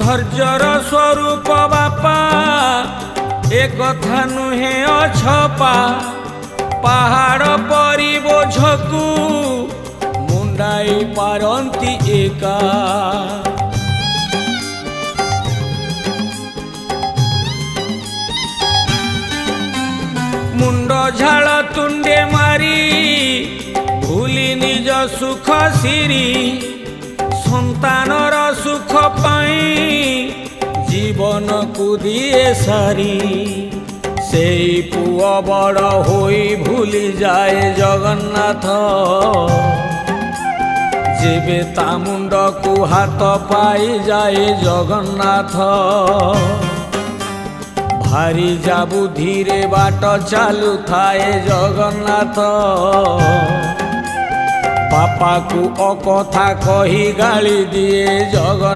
धैर्यर स्वरूप बापा ए कथा नुहे अछपा पहाड़ परी बोझकू मुंडाई पारंती एका मुंड झाड़ तुंडे मारी भूली निज सुख सिरी संतानर सुख पाई जीवन को दिए सारी से पुआ बड़ होई भूली जाए जगन्नाथ जेबे ता मुंड को हाथ पाई जाए जगन्नाथ भारी जाबू धीरे बाट चालू थाए जगन्नाथ बापा को अकथा कही गाली दिए जगन्नाथ।